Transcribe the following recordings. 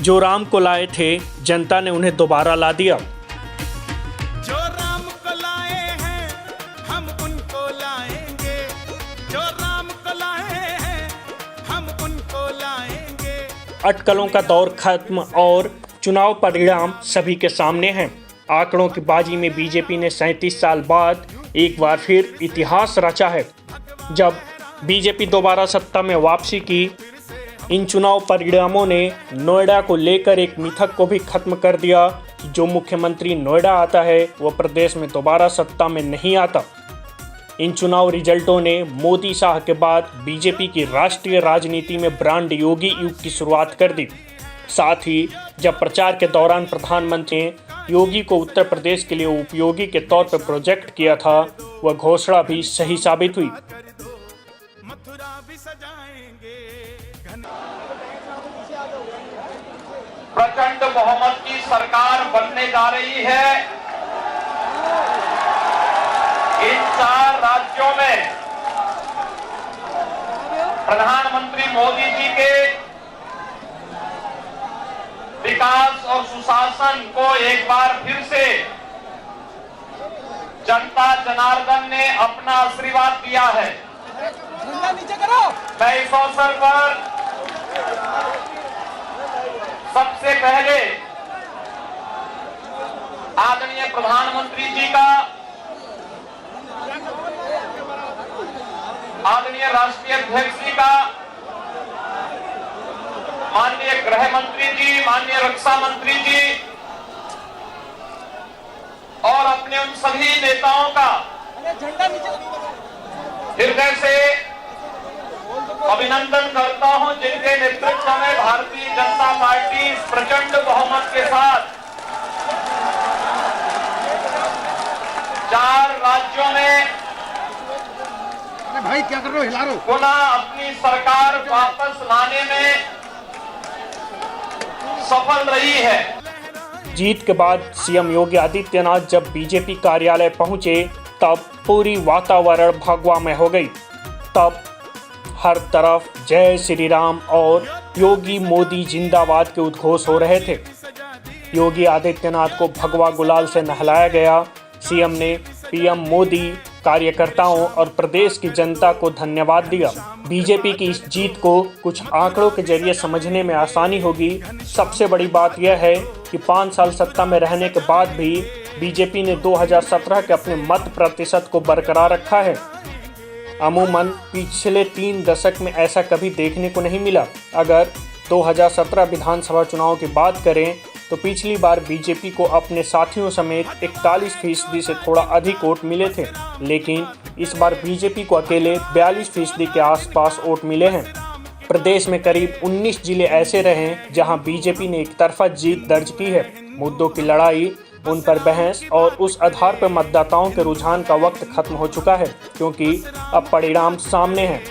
जो राम को लाए थे जनता ने उन्हें दोबारा ला दिया। जो राम को लाए हैं हम उनको लाएंगे, जो राम को लाए हैं हम उनको लाएंगे। अटकलों का दौर खत्म और चुनाव परिणाम सभी के सामने हैं। आंकड़ों की बाजी में बीजेपी ने 37 साल बाद एक बार फिर इतिहास रचा है। जब बीजेपी दोबारा सत्ता में वापसी की, इन चुनाव परिणामों ने नोएडा को लेकर एक मिथक को भी खत्म कर दिया कि जो मुख्यमंत्री नोएडा आता है वो प्रदेश में दोबारा सत्ता में नहीं आता। इन चुनाव रिजल्टों ने मोदी शाह के बाद बीजेपी की राष्ट्रीय राजनीति में ब्रांड योगी युग की शुरुआत कर दी। साथ ही जब प्रचार के दौरान प्रधानमंत्री ने योगी को उत्तर प्रदेश के लिए उपयोगी के तौर पर प्रोजेक्ट किया था, वह घोषणा भी सही साबित हुई। प्रचंड बहुमत की सरकार बनने जा रही है। इन 4 राज्यों में प्रधानमंत्री मोदी जी के विकास और सुशासन को एक बार फिर से जनता जनार्दन ने अपना आशीर्वाद दिया है। मैं इस अवसर पर सबसे पहले आदरणीय प्रधानमंत्री जी का, आदरणीय राष्ट्रीय अध्यक्ष जी का, माननीय गृह मंत्री जी, माननीय रक्षा मंत्री जी और अपने उन सभी नेताओं का हृदय से अभिनंदन करता हूं, जिनके नेतृत्व में भारतीय जनता पार्टी प्रचंड बहुमत के साथ 4 राज्यों में भाई क्या कर रहे हो, हिला रहे हो, पुनः अपनी सरकार वापस लाने में सफल रही है। जीत के बाद सीएम योगी आदित्यनाथ जब बीजेपी कार्यालय पहुंचे तब पूरी वातावरण भगवामय हो गई। तब हर तरफ जय श्री राम और योगी मोदी जिंदाबाद के उद्घोष हो रहे थे। योगी आदित्यनाथ को भगवा गुलाल से नहलाया गया। सीएम ने पीएम मोदी, कार्यकर्ताओं और प्रदेश की जनता को धन्यवाद दिया। बीजेपी की इस जीत को कुछ आंकड़ों के जरिए समझने में आसानी होगी। सबसे बड़ी बात यह है कि 5 साल सत्ता में रहने के बाद भी बीजेपी ने 2017 के अपने मत प्रतिशत को बरकरार रखा है। अमूमन पिछले 3 दशक में ऐसा कभी देखने को नहीं मिला। अगर 2017 विधानसभा चुनाव की बात करें तो पिछली बार बीजेपी को अपने साथियों समेत 41% से थोड़ा अधिक वोट मिले थे, लेकिन इस बार बीजेपी को अकेले 42% के आसपास वोट मिले हैं। प्रदेश में करीब 19 जिले ऐसे रहे जहां बीजेपी ने एक तरफा जीत दर्ज की है। मुद्दों की लड़ाई, उन पर बहस और उस आधार पर मतदाताओं के रुझान का वक्त खत्म हो चुका है, क्योंकि अब परिणाम सामने हैं।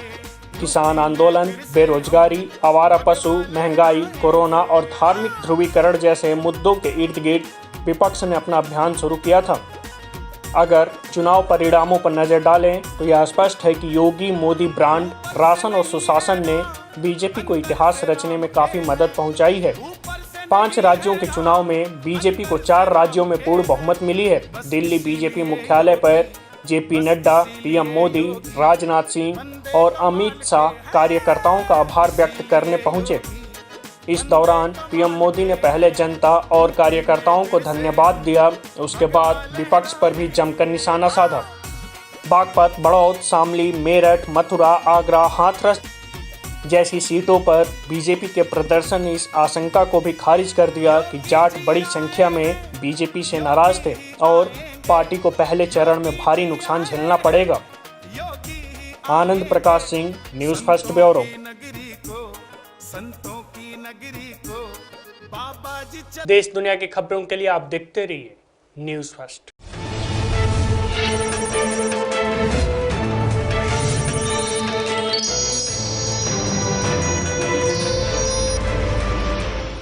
किसान आंदोलन, बेरोजगारी, आवारा पशु, महंगाई, कोरोना और धार्मिक ध्रुवीकरण जैसे मुद्दों के इर्द गिर्द विपक्ष ने अपना अभियान शुरू किया था। अगर चुनाव परिणामों पर नजर डालें तो यह स्पष्ट है कि योगी मोदी ब्रांड, राशन और सुशासन ने बीजेपी को इतिहास रचने में काफ़ी मदद पहुंचाई है। 5 राज्यों के चुनाव में बीजेपी को 4 राज्यों में पूर्ण बहुमत मिली है। दिल्ली बीजेपी मुख्यालय पर जेपी नड्डा, पीएम मोदी, राजनाथ सिंह और अमित शाह कार्यकर्ताओं का आभार व्यक्त करने पहुंचे। इस दौरान पीएम मोदी ने पहले जनता और कार्यकर्ताओं को धन्यवाद दिया, उसके बाद विपक्ष पर भी जमकर निशाना साधा। बागपत, बड़ौद, शामली, मेरठ, मथुरा, आगरा, हाथरस जैसी सीटों पर बीजेपी के प्रदर्शन ने इस आशंका को भी खारिज कर दिया कि जाट बड़ी संख्या में बीजेपी से नाराज थे और पार्टी को पहले चरण में भारी नुकसान झेलना पड़ेगा। Anand Prakash Singh, news first bureau. देश दुनिया की खबरों के लिए आप देखते रहिए न्यूज़ फर्स्ट।